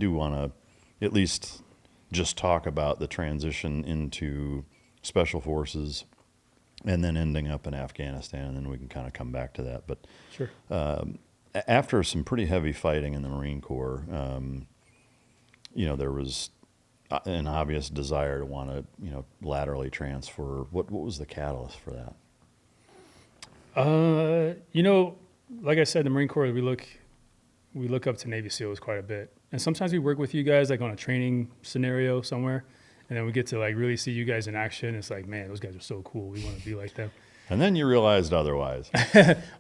do want to at least just talk about the transition into special forces and then ending up in Afghanistan, and then we can kind of come back to that. But Sure. After some pretty heavy fighting in the Marine Corps, there was an obvious desire to want to, laterally transfer. What was the catalyst for that? Like I said, the Marine Corps, we look up to Navy SEALs quite a bit. And sometimes we work with you guys like on a training scenario somewhere, and then we get to like really see you guys in action. It's like, man, those guys are so cool. We want to be like them. And then you realized otherwise.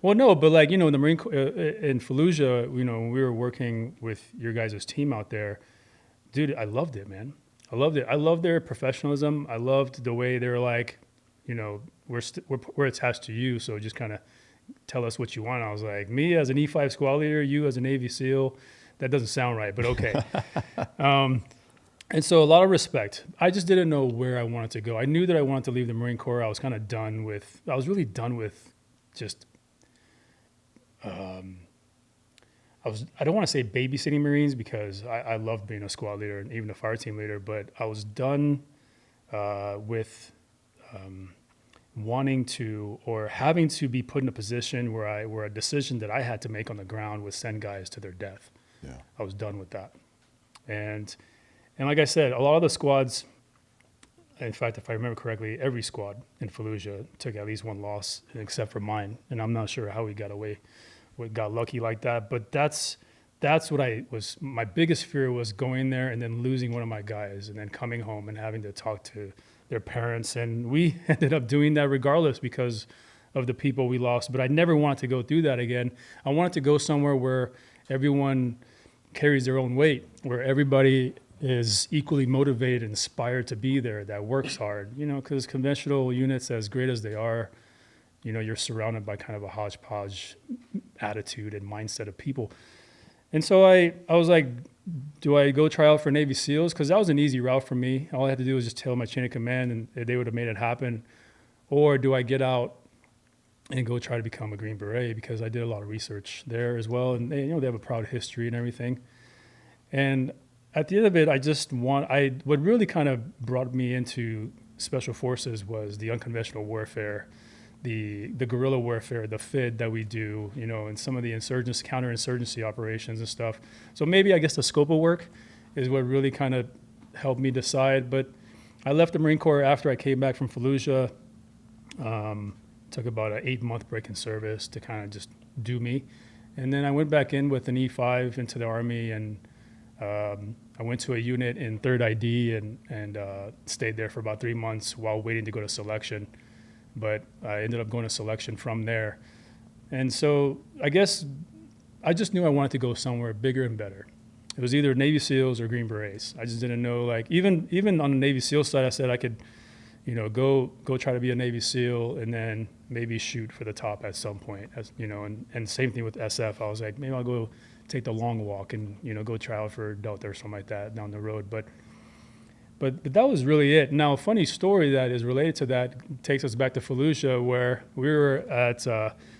Well, no, but like, in the Marine Corps, in Fallujah, when we were working with your guys' team out there, dude, I loved it, man. I loved it. I loved their professionalism. I loved the way they were like, we're attached to you, so just kind of tell us what you want. I was like, me as an E5 squad leader, you as a Navy SEAL, that doesn't sound right, but okay. And so a lot of respect. I just didn't know where I wanted to go. I knew that I wanted to leave the Marine Corps. I was kind of I was really done with just, I don't want to say babysitting Marines because I loved being a squad leader and even a fire team leader, but I was done with wanting to or having to be put in a position where a decision that I had to make on the ground would send guys to their death. Yeah. I was done with that. And like I said, a lot of the squads, in fact, if I remember correctly, every squad in Fallujah took at least one loss except for mine. And I'm not sure how we got lucky like that. But that's what my biggest fear was going there and then losing one of my guys and then coming home and having to talk to their parents. And we ended up doing that regardless because of the people we lost. But I never wanted to go through that again. I wanted to go somewhere where everyone carries their own weight, where everybody is equally motivated and inspired to be there, that works hard, because conventional units, as great as they are, you're surrounded by kind of a hodgepodge attitude and mindset of people. And so I was like, do I go try out for Navy SEALs? Because that was an easy route for me. All I had to do was just tell my chain of command and they would have made it happen. Or do I get out and go try to become a Green Beret? Because I did a lot of research there as well. And they have a proud history and everything. And at the end of it, what really kind of brought me into special forces was the unconventional warfare, the guerrilla warfare, the FID that we do, and some of the counterinsurgency operations and stuff. So maybe I guess the scope of work is what really kind of helped me decide. But I left the Marine Corps after I came back from Fallujah. Took about an 8-month break in service to kind of just do me. And then I went back in with an E5 into the Army, and I went to a unit in 3rd ID and stayed there for about 3 months while waiting to go to selection. But I ended up going to selection from there. And so I guess I just knew I wanted to go somewhere bigger and better. It was either Navy SEALs or Green Berets. I just didn't know, like, even on the Navy SEAL side, I said I could, go try to be a Navy SEAL and then maybe shoot for the top at some point, and same thing with SF. I was like, maybe I'll go take the long walk and, go try out for Delta or something like that down the road. But that was really it. Now, a funny story that is related to that takes us back to Fallujah, where we were at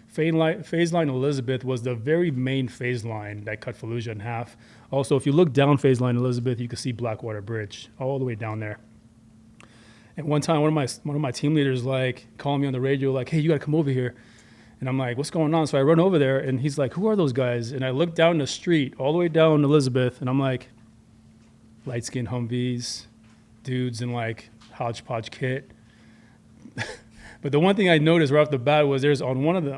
phase line Elizabeth was the very main phase line that cut Fallujah in half. Also, if you look down phase line Elizabeth, you can see Blackwater Bridge all the way down there. And one time, one of my team leaders calling me on the radio, like, "Hey, you got to come over here." And I'm like, "What's going on?" So I run over there, and he's like, "Who are those guys?" And I look down the street, all the way down Elizabeth, and I'm like, light-skinned Humvees, dudes in hodgepodge kit. But the one thing I noticed right off the bat was there's on one of the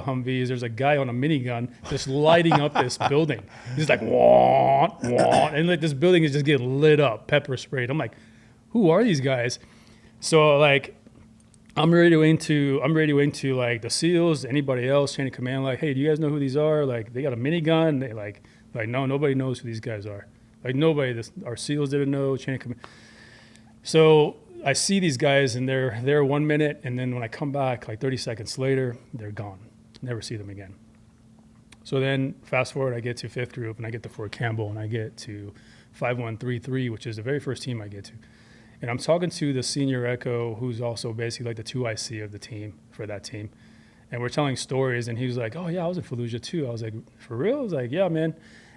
Humvees, there's a guy on a minigun just lighting up this building. He's like, wah, wah, and this building is just getting lit up, pepper sprayed. I'm like, who are these guys? So I'm radio into the SEALs, anybody else, chain of command, hey, do you guys know who these are? They got a minigun. They no, nobody knows who these guys are. Nobody. Our SEALs didn't know, chain of command. So I see these guys, and they're there 1 minute, and then when I come back, 30 seconds later, they're gone. Never see them again. So then fast forward, I get to 5th Group, and I get to Fort Campbell, and I get to 5133, which is the very first team I get to. And I'm talking to the senior Echo, who's also basically the 2IC of the team, for that team. And we're telling stories, and he was like, "Oh, yeah, I was in Fallujah too." I was like, "For real?" I was like, "Yeah, man."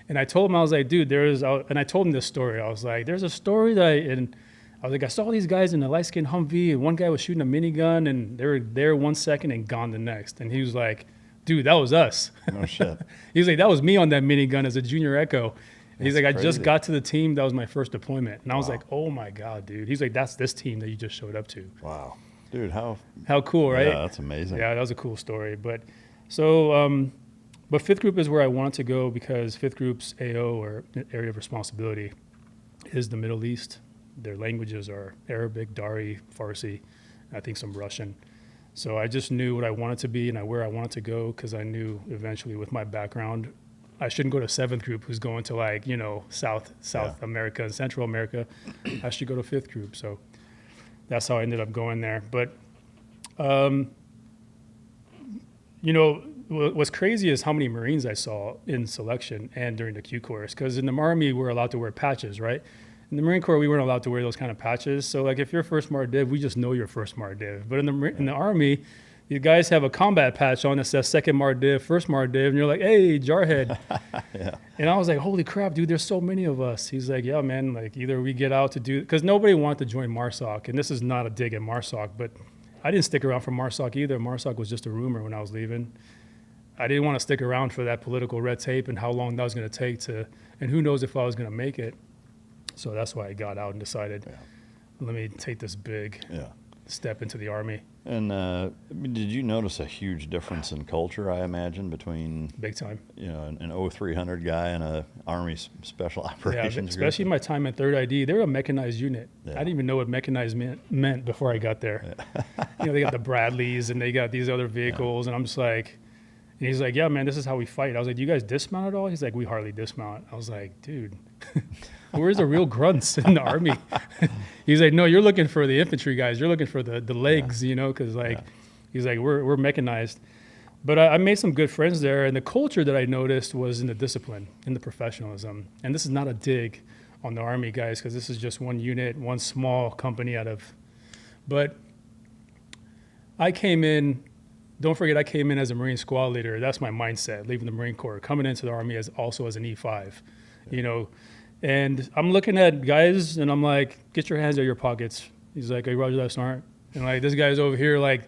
And I told him, I was like, dude, and I told him this story. I was like, there's a story that I was like, I saw these guys in a light-skinned Humvee, and one guy was shooting a minigun, and they were there 1 second and gone the next. And he was like, dude, that was us. No shit. He was like, that was me on that minigun as a junior Echo. And he's That's like, I just crazy. got to the team. That was my first deployment. And I was Wow. like, oh my God, dude. He's like, that's this team that you just showed up to. Wow. Dude, how Cool, right? Yeah, that's amazing. Yeah, that was a cool story. But so, but fifth group is where I wanted to go because fifth group's AO, or area of responsibility, is the Middle East. Their languages are Arabic, Dari, Farsi, I think some Russian. So I just knew what I wanted to be and where I wanted to go because I knew eventually with my background, I shouldn't go to seventh group who's going to like, South America and Central America. I should go to fifth group. So that's how I ended up going there. But, what's crazy is how many Marines I saw in selection and during the Q course. Because in the Army, we're allowed to wear patches, right? In the Marine Corps, we weren't allowed to wear those kind of patches. So, like, if you're first Mar Div, we just know you're first Mar Div. But in the Army, you guys have a combat patch on that says second Mar Div, first Mar Div, and you're like, hey, jarhead. Yeah. And I was like, holy crap, dude, there's so many of us. He's like, yeah, man, like either we get out to do, because nobody wanted to join MARSOC. And this is not a dig at MARSOC, but I didn't stick around for MARSOC either. MARSOC was just a rumor when I was leaving. I didn't want to stick around for that political red tape and how long that was going to take and who knows if I was going to make it. So that's why I got out and decided, let me take this big step into the Army. And did you notice a huge difference in culture, I imagine, between Big time. an 0300 guy and a Army Special Operations group? Especially my time at 3rd ID. They were a mechanized unit. Yeah. I didn't even know what mechanized meant before I got there. Yeah. They got the Bradleys and they got these other vehicles, and I'm just like, and he's like, yeah, man, this is how we fight. I was like, do you guys dismount at all? He's like, we hardly dismount. I was like, dude, where's the real grunts in the Army? He's like, no, you're looking for the infantry guys. You're looking for the legs, because he's like, we're mechanized. But I made some good friends there, and the culture that I noticed was in the discipline, in the professionalism. And this is not a dig on the Army guys, because this is just one unit, one small company but I came in. Don't forget, I came in as a Marine squad leader. That's my mindset, leaving the Marine Corps, coming into the Army as an E5, And I'm looking at guys, and I'm like, get your hands out of your pockets. He's like, hey, Roger that, Sergeant. And like, this guy's over here, like,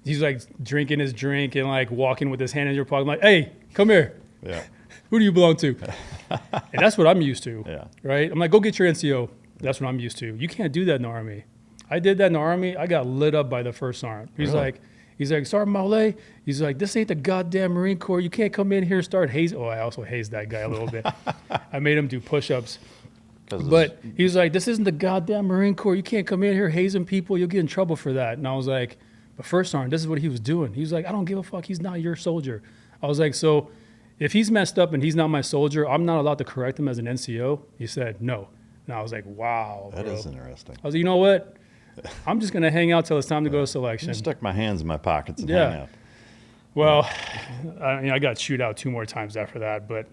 he's like drinking his drink and like walking with his hand in your pocket. I'm like, hey, come here. Yeah. Who do you belong to? And that's what I'm used to, Yeah. right? I'm like, go get your NCO. That's what I'm used to. You can't do that in the Army. I did that in the Army. I got lit up by the first sergeant. He's Really? like, Sergeant Mawlayee, he's like, this ain't the goddamn Marine Corps. You can't come in here and start hazing. Oh, I also hazed that guy a little bit. I made him do push-ups. But he's like, this isn't the goddamn Marine Corps. You can't come in here hazing people. You'll get in trouble for that. And I was like, but first sergeant, this is what he was doing. He was like, I don't give a fuck. He's not your soldier. I was like, so if he's messed up and he's not my soldier, I'm not allowed to correct him as an NCO? He said, no. And I was like, wow, That bro. is interesting. I was like, you know what? I'm just going to hang out till it's time to go to I selection. stuck my hands in my pockets and Yeah. hang out. Well, I got chewed out 2 more times after that, but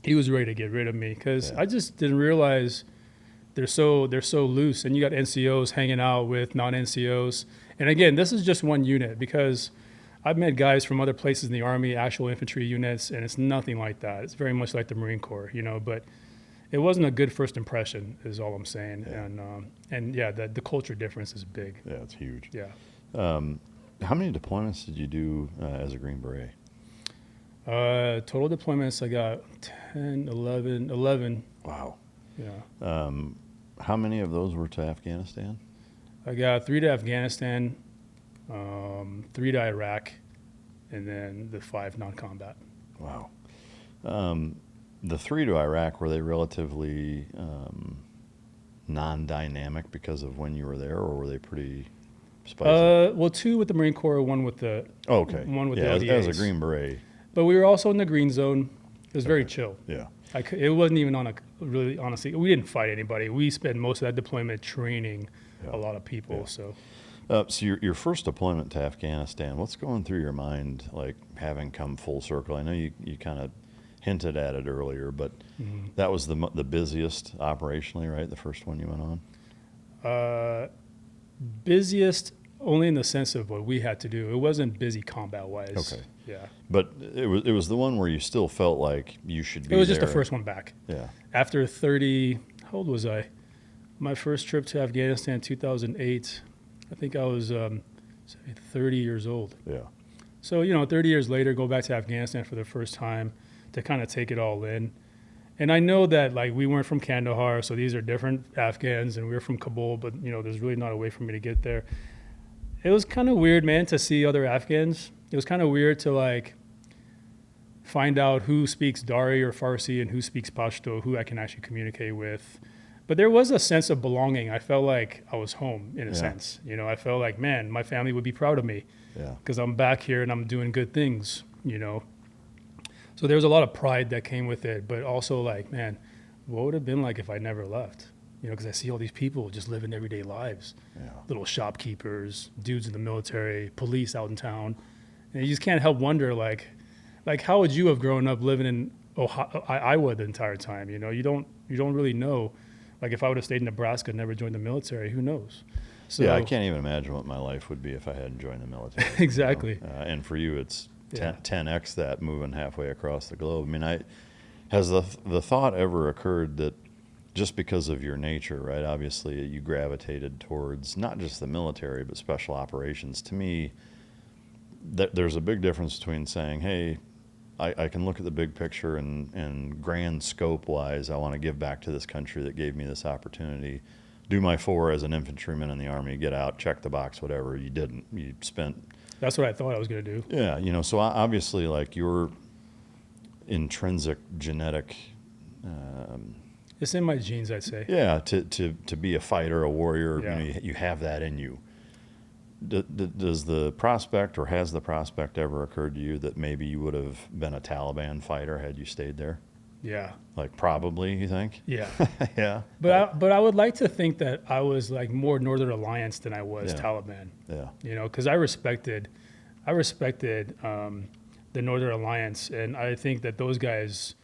he was ready to get rid of me because I just didn't realize they're so loose, and you got NCOs hanging out with non-NCOs. And again, this is just one unit because I've met guys from other places in the Army, actual infantry units, and it's nothing like that. It's very much like the Marine Corps, but it wasn't a good first impression is all I'm saying. Yeah. And the culture difference is big. Yeah, it's huge. Yeah. How many deployments did you do as a Green Beret? Total deployments, I got 11. Wow. Yeah. How many of those were to Afghanistan? I got 3 to Afghanistan, 3 to Iraq, and then the 5 non-combat. Wow. The 3 to Iraq, were they relatively non-dynamic because of when you were there, or were they pretty spicy? Well, 2 with the Marine Corps, 1 with the Okay. one with yeah, the as a LDAs. Green Beret. But we were also in the green zone. It was very chill. Yeah. It wasn't even really, honestly, we didn't fight anybody. We spent most of that deployment training a lot of people. Yeah. So So your first deployment to Afghanistan, what's going through your mind, like having come full circle? I know you kind of hinted at it earlier, but that was the busiest operationally, right? The first one you went on? busiest only in the sense of what we had to do. It wasn't busy combat-wise. Okay. Yeah. But it was the one where you still felt like you should be. It was just the there. first one back. Yeah. After 30, how old was I? My first trip to Afghanistan, 2008. I think I was 30 years old. Yeah. So, 30 years later, go back to Afghanistan for the first time to kind of take it all in. And I know that, like, we weren't from Kandahar, so these are different Afghans, and we were from Kabul, but, there's really not a way for me to get there. It was kind of weird, man, to see other Afghans. It was kind of weird to, like, find out who speaks Dari or Farsi and who speaks Pashto, who I can actually communicate with. But there was a sense of belonging. I felt like I was home, in a sense. I felt like, man, my family would be proud of me because I'm back here and I'm doing good things, So there was a lot of pride that came with it, but also like, man, what would it have been like if I never left? Because I see all these people just living everyday lives. Yeah. Little shopkeepers, dudes in the military, police out in town. And you just can't help wonder, like how would you have grown up living in Iowa the entire time? You don't really know. Like if I would have stayed in Nebraska and never joined the military, who knows? So, yeah, I can't even imagine what my life would be if I hadn't joined the military. Exactly. And for you, it's 10x that, moving halfway across the globe. I mean, has the thought ever occurred that just because of your nature, right? Obviously, you gravitated towards not just the military, but special operations. To me, there's a big difference between saying, hey, I can look at the big picture and grand scope-wise, I want to give back to this country that gave me this opportunity. Do my 4 as an infantryman in the Army, get out, check the box, whatever. You didn't. You spent... That's what I thought I was going to do. Yeah, so obviously, like, your intrinsic genetic... It's in my genes, I'd say. Yeah, to be a fighter, a warrior, Yeah. you have that in you. Does the prospect, or has the prospect ever occurred to you that maybe you would have been a Taliban fighter had you stayed there? Yeah. Like, probably, you think? Yeah. Yeah. But I would like to think that I was like more Northern Alliance than I was Taliban. Yeah. Because I respected the Northern Alliance, and I think that those guys,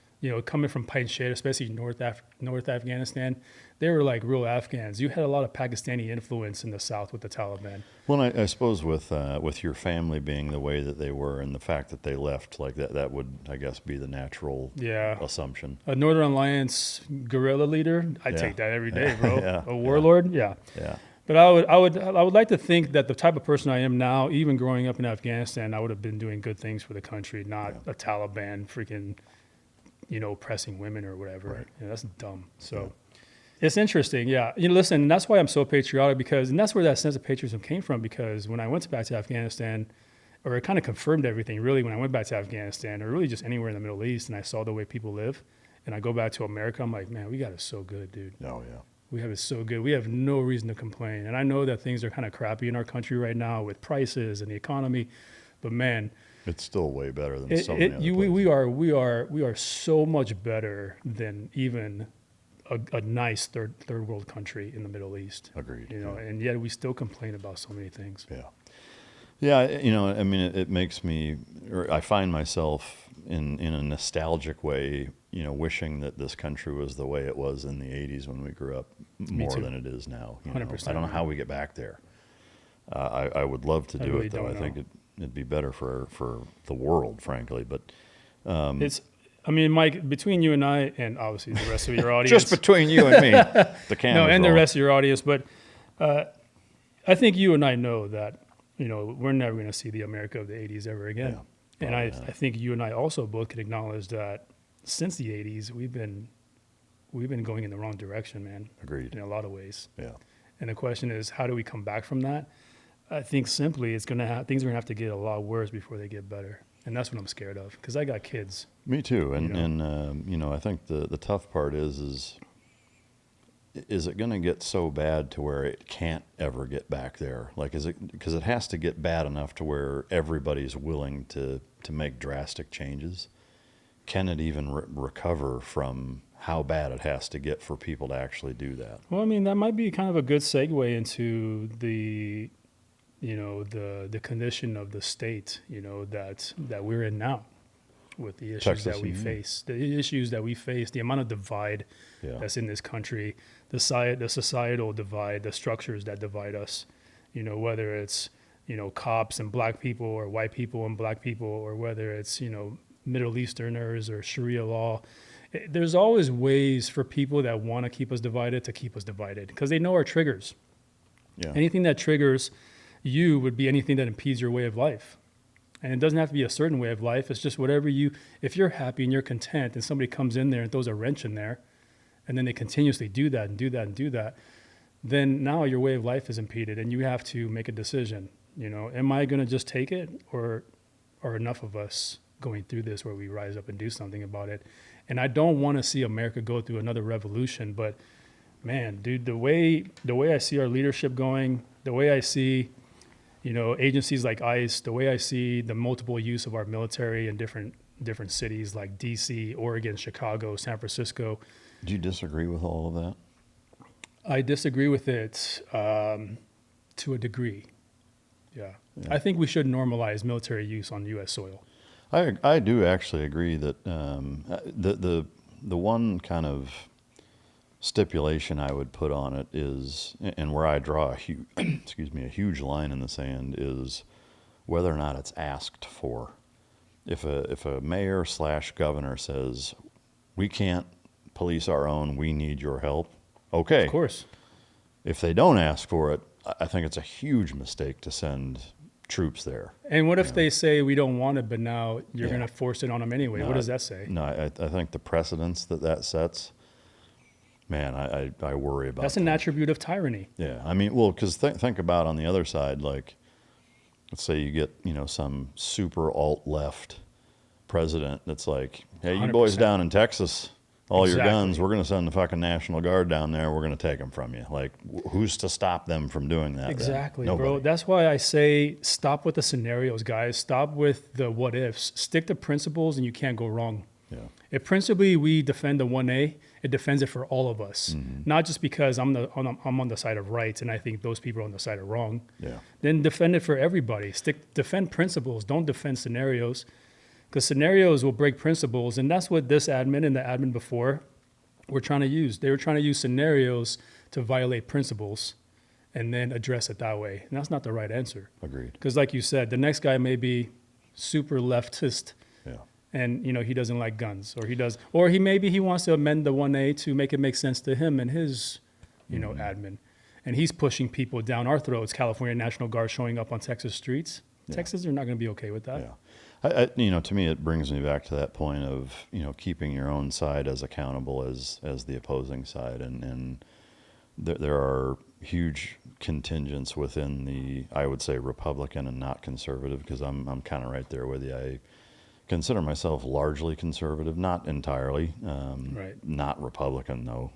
coming from Panjshir, especially North Afghanistan, they were like real Afghans. You had a lot of Pakistani influence in the South with the Taliban. Well, I suppose with your family being the way that they were, and the fact that they left, like that would, I guess, be the natural assumption. A Northern Alliance guerrilla leader, I'd take that every day, bro. Yeah. A warlord, yeah. But I would like to think that the type of person I am now, even growing up in Afghanistan, I would have been doing good things for the country, not a Taliban freaking, pressing women or whatever. Right. That's dumb. So it's interesting. Yeah. Listen, and that's why I'm so patriotic and that's where that sense of patriotism came from, because when I went back to Afghanistan, or it kind of confirmed everything really when I went back to Afghanistan, or really just anywhere in the Middle East, and I saw the way people live, and I go back to America, I'm like, man, we got it so good, dude. Oh, yeah. We have it so good. We have no reason to complain. And I know that things are kind of crappy in our country right now with prices and the economy, but man, it's still way better than so many other places. We are so much better than even a nice third world country in the Middle East. Agreed. And yet we still complain about so many things. Yeah. Yeah, I mean, it makes me, or I find myself in a nostalgic way, wishing that this country was the way it was in the 80s when we grew up, more than it is now. 100%. I don't know how we get back there. I would love to do really it, though. I think it'd be better for the world, frankly. But Mike, between you and I, and obviously the rest of your audience. Just between you and me, the camera's and the rolling. rest of your audience. But I think you and I know that, we're never going to see the America of the 80s ever again. Yeah. And I think you and I also both can acknowledge that since the 80s, we've been going in the wrong direction, man. Agreed. In a lot of ways. Yeah. And the question is, how do we come back from that? I think simply things are going to have to get a lot worse before they get better. And that's what I'm scared of, because I got kids. Me too. And I think the tough part is it going to get so bad to where it can't ever get back there? Like, because it has to get bad enough to where everybody's willing to make drastic changes. Can it even recover from how bad it has to get for people to actually do that? Well, I mean, that might be kind of a good segue into the condition of the state, that we're in now, with the issues Texas that we face, the amount of divide that's in this country, the societal divide, the structures that divide us, whether it's cops and black people, or white people and black people, or whether it's, Middle Easterners or Sharia law. There's always ways for people that want to keep us divided to keep us divided because they know our triggers. Yeah. Anything that triggers you would be anything that impedes your way of life. And it doesn't have to be a certain way of life. It's just whatever if you're happy and you're content and somebody comes in there and throws a wrench in there, and then they continuously do that and do that and do that, then now your way of life is impeded and you have to make a decision. Am I going to just take it, or are enough of us going through this where we rise up and do something about it? And I don't want to see America go through another revolution, but man, dude, the way I see our leadership going, the way I see agencies like ICE, the way I see the multiple use of our military in different cities like DC, Oregon, Chicago, San Francisco. Do you disagree with all of that? I disagree with it to a degree. Yeah. I think we should normalize military use on U.S. soil. I do actually agree that the one kind of stipulation I would put on it is, and where I draw a huge, a huge line in the sand, is whether or not it's asked for. If a mayor / governor says, we can't police our own, we need your help, okay. Of course. If they don't ask for it, I think it's a huge mistake to send troops there. And what if they say we don't want it, but now you're going to force it on them anyway? No, what does that say? No, I think the precedence that sets, man, I worry about That's an attribute of tyranny. Yeah, I mean, well, because think about on the other side, like, let's say you get, some super alt-left president that's like, hey, you 100%. boys down in Texas, all Exactly. your guns, we're going to send the fucking National Guard down there, we're going to take them from you. Like, who's to stop them from doing that? Exactly, then? bro. Nobody. That's why I say stop with the scenarios, guys. Stop with the what ifs. Stick to principles and you can't go wrong. Yeah. If principally we defend the 1A, it defends it for all of us. Not just because I'm on the side of rights and I think those people are on the side of wrong. Yeah. Then defend it for everybody. Defend principles. Don't defend scenarios, because scenarios will break principles. And that's what this admin and the admin before were trying to use. They were trying to use scenarios to violate principles and then address it that way. And that's not the right answer. Agreed. Because like you said, the next guy may be super leftist Yeah. and he doesn't like guns, or he wants to amend the 1A to make it make sense to him and his admin, and he's pushing people down our throats. California National Guard showing up on Texas streets. Yeah. Texas are not going to be okay with that. Yeah. To me, it brings me back to that point of, keeping your own side as accountable as the opposing side. And there are huge contingents within the, I would say, Republican and not conservative, because I'm kind of right there with you. I consider myself largely conservative, not entirely, Right. not Republican though.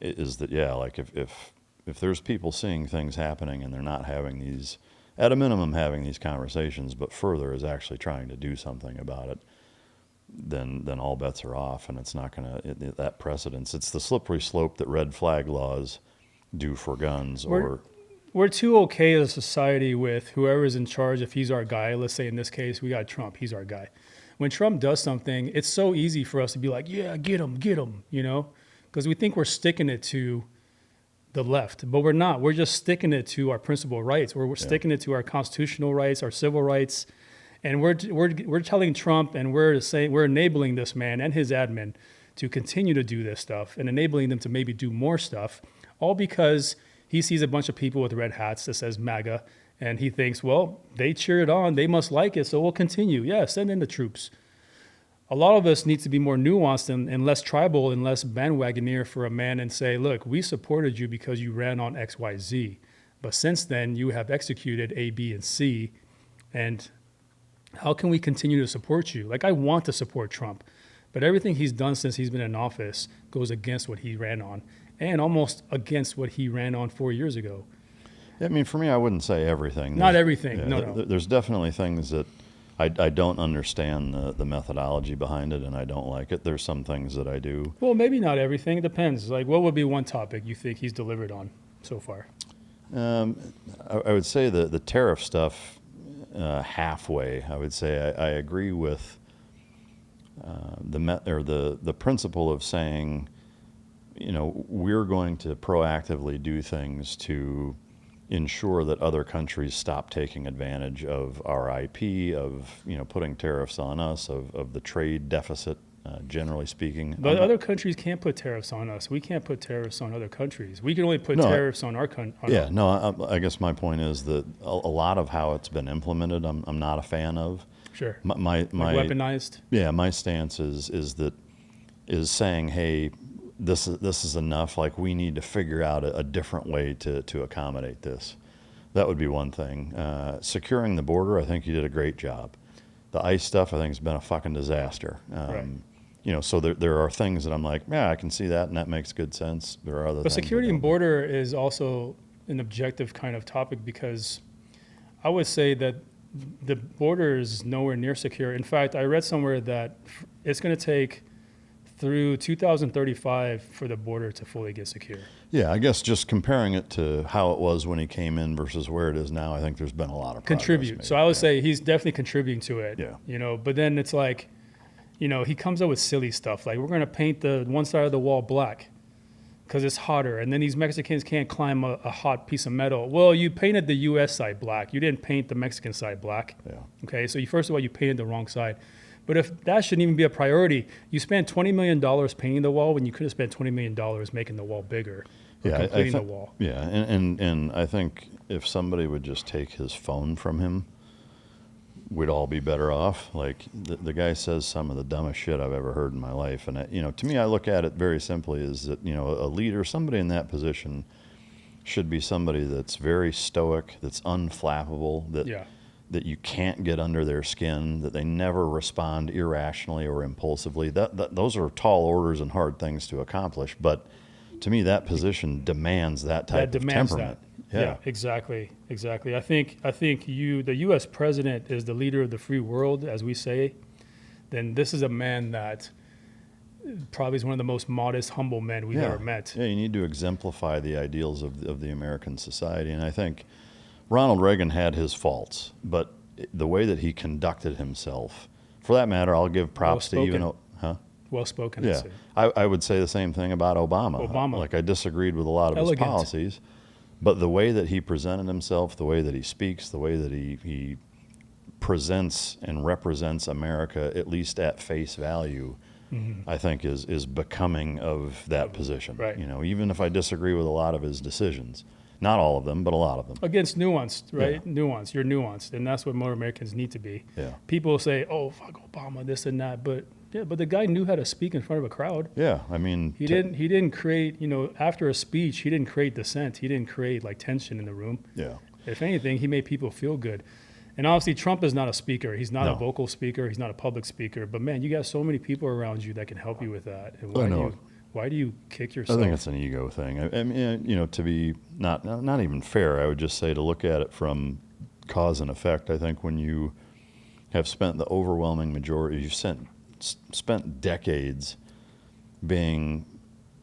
Is that, yeah, like if there's people seeing things happening and they're not having these, at a minimum, having these conversations, but further is actually trying to do something about it, then all bets are off, and it's not going to, that precedence. It's the slippery slope that red flag laws do for guns. We're too okay as a society with whoever's in charge. If he's our guy, let's say in this case, we got Trump, he's our guy. When Trump does something, it's so easy for us to be like, yeah, get him, because we think we're sticking it to the left, but we're not. We're just sticking it to our principal rights. We're sticking it to our constitutional rights, our civil rights, and we're telling Trump, and we're enabling this man and his admin to continue to do this stuff and enabling them to maybe do more stuff, all because he sees a bunch of people with red hats that says MAGA, and he thinks, well, they cheer it on, they must like it, so we'll continue. Yeah, send in the troops. A lot of us need to be more nuanced and less tribal and less bandwagoneer for a man and say, look, we supported you because you ran on X, Y, Z. But since then, you have executed A, B, and C. And how can we continue to support you? Like, I want to support Trump, but everything he's done since he's been in office goes against what he ran on and almost against what he ran on 4 years ago. I mean, for me, I wouldn't say everything. Not everything. Yeah, No. There's definitely things that I don't understand the methodology behind it, and I don't like it. There's some things that I do. Well, maybe not everything. It depends. Like, what would be one topic you think he's delivered on so far? I would say the tariff stuff, halfway. I would say I agree with the principle of saying, we're going to proactively do things to ensure that other countries stop taking advantage of our IP, of putting tariffs on us, of the trade deficit, generally speaking. But other countries can't put tariffs on us. We can't put tariffs on other countries. We can only put tariffs on our country. I guess my point is that a lot of how it's been implemented, I'm not a fan of. Sure. My weaponized. Yeah, my stance is saying, hey, this is enough. Like, we need to figure out a different way to accommodate this. That would be one thing. Securing the border, I think you did a great job. The ICE stuff, I think, has been a fucking disaster. Right. So there are things that I'm like, yeah, I can see that, and that makes good sense. There are other things. But security and border is also an objective kind of topic, because I would say that the border is nowhere near secure. In fact, I read somewhere that it's going to take through 2035 for the border to fully get secure. Yeah, I guess just comparing it to how it was when he came in versus where it is now, I think there's been a lot of progress contribute. made. So I would say he's definitely contributing to it. Yeah. But then it's like, he comes up with silly stuff like, we're going to paint the one side of the wall black because it's hotter, and then these Mexicans can't climb a hot piece of metal. Well, you painted the U.S. side black. You didn't paint the Mexican side black. Yeah. Okay, so first of all, you painted the wrong side. But if that shouldn't even be a priority, you spent $20 million painting the wall when you could have spent $20 million making the wall bigger, or completing the wall. Yeah, and I think if somebody would just take his phone from him, we'd all be better off. Like, the guy says some of the dumbest shit I've ever heard in my life. And, to me, I look at it very simply is that, a leader, somebody in that position should be somebody that's very stoic, that's unflappable, that you can't get under their skin, that they never respond irrationally or impulsively. Those are tall orders and hard things to accomplish. But to me, that position demands that type of temperament. Yeah, exactly. I think the U.S. president is the leader of the free world, as we say. Then this is a man that probably is one of the most modest, humble men we've ever met. Yeah, you need to exemplify the ideals of the American society. And I think Ronald Reagan had his faults, but the way that he conducted himself, for that matter, I'll give props to even... Well-spoken. Yeah, I would say the same thing about Obama. Like, I disagreed with a lot of his policies, but the way that he presented himself, the way that he speaks, the way that he presents and represents America, at least at face value, I think is becoming of that position. Right. Even if I disagree with a lot of his decisions. Not all of them, but a lot of them. Against nuanced, right? Yeah. Nuance. You're nuanced, and that's what more Americans need to be. Yeah. People say, "Oh, fuck Obama, this and that," but the guy knew how to speak in front of a crowd. Yeah, I mean, he didn't create, after a speech, he didn't create dissent. He didn't create like tension in the room. Yeah. If anything, he made people feel good. And obviously, Trump is not a speaker. He's not a vocal speaker. He's not a public speaker. But man, you got so many people around you that can help you with that. And why do you kick yourself? I think it's an ego thing. I mean, to be not even fair, I would just say to look at it from cause and effect. I think when you have spent the overwhelming majority, you've spent decades being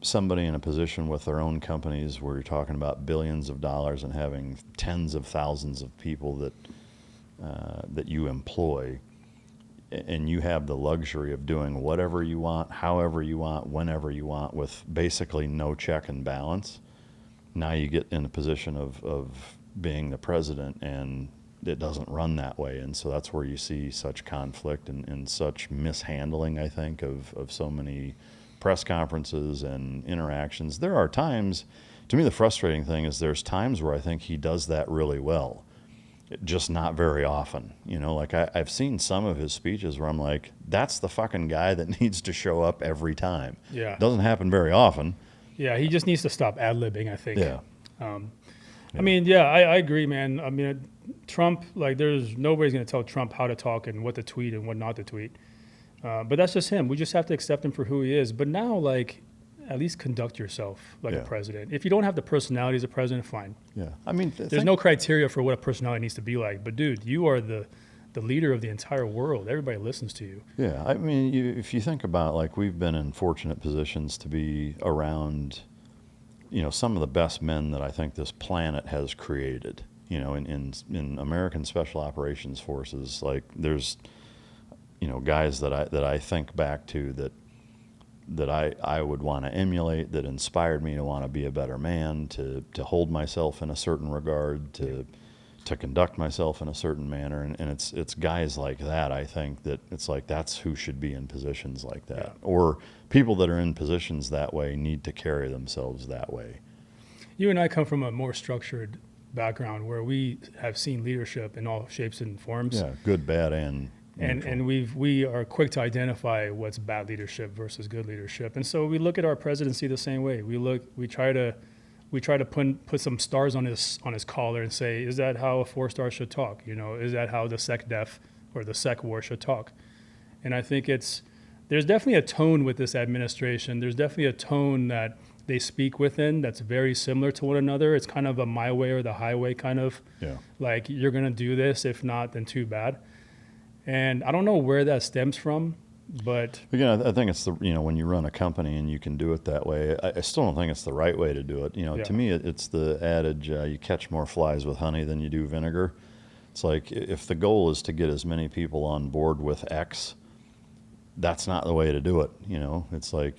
somebody in a position with their own companies where you're talking about billions of dollars and having tens of thousands of people that you employ. And you have the luxury of doing whatever you want, however you want, whenever you want, with basically no check and balance. Now you get in a position of being the president, and it doesn't run that way. And so that's where you see such conflict and such mishandling, I think, of so many press conferences and interactions. There are times, to me, the frustrating thing is there's times where I think he does that really well. Just not very often. Like I've seen some of his speeches where I'm like, that's the fucking guy that needs to show up every time. Yeah. Doesn't happen very often. Yeah, he just needs to stop ad-libbing, I think. Yeah. I mean, I agree, man. I mean, Trump, like, nobody's going to tell Trump how to talk and what to tweet and what not to tweet. But that's just him. We just have to accept him for who he is. But now, like, at least conduct yourself like a president. If you don't have the personality as a president, fine. Yeah. I mean, there's no criteria for what a personality needs to be like. But, dude, you are the leader of the entire world. Everybody listens to you. Yeah. I mean, if you think about, like, we've been in fortunate positions to be around, some of the best men that I think this planet has created. In American Special Operations Forces, like, there's, guys that I think back to that that I would want to emulate, that inspired me to want to be a better man, to hold myself in a certain regard, to conduct myself in a certain manner. And it's guys like that, I think, that it's like that's who should be in positions like that. Yeah. Or people that are in positions that way need to carry themselves that way. You and I come from a more structured background where we have seen leadership in all shapes and forms. Yeah, good, bad, and neutral. And we are quick to identify what's bad leadership versus good leadership. And so we look at our presidency the same way. We try to put some stars on his collar and say, is that how a 4-star should talk? You know, is that how the SecDef or the Sec War should talk? And I think there's definitely a tone with this administration. There's definitely a tone that they speak within that's very similar to one another. It's kind of a my way or the highway kind of, like, you're going to do this. If not, then too bad. And I don't know where that stems from, but again, I think it's when you run a company and you can do it that way. I still don't think it's the right way to do it. To me, it's the adage, you catch more flies with honey than you do vinegar. It's like, if the goal is to get as many people on board with X, that's not the way to do it. It's like,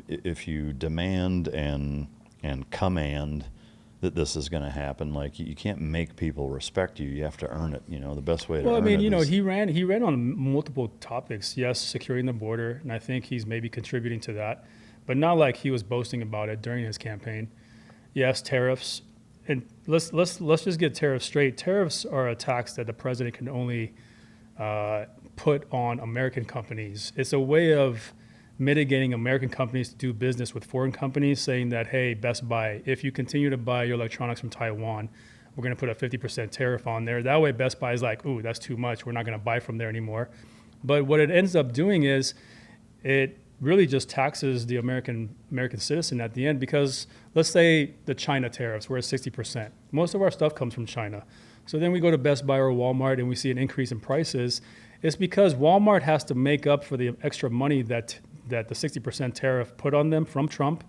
if you demand and command that this is going to happen, like, you can't make people respect you. You have to earn it. The best way to earn it is, he ran on multiple topics. Yes, securing the border, and I think he's maybe contributing to that, but not like he was boasting about it during his campaign. Yes, tariffs, and let's just get tariffs straight. Tariffs are a tax that the president can only put on American companies. It's a way of mitigating American companies to do business with foreign companies, saying that, hey, Best Buy, if you continue to buy your electronics from Taiwan, we're going to put a 50% tariff on there. That way Best Buy is like, ooh, that's too much. We're not going to buy from there anymore. But what it ends up doing is it really just taxes the American citizen at the end, because let's say the China tariffs were at 60%. Most of our stuff comes from China. So then we go to Best Buy or Walmart and we see an increase in prices. It's because Walmart has to make up for the extra money that the 60% tariff put on them from Trump,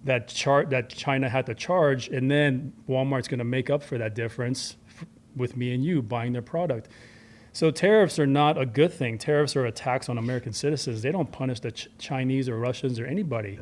that China had to charge, and then Walmart's going to make up for that difference with me and you buying their product. So tariffs are not a good thing. Tariffs are a tax on American citizens. They don't punish the Chinese or Russians or anybody.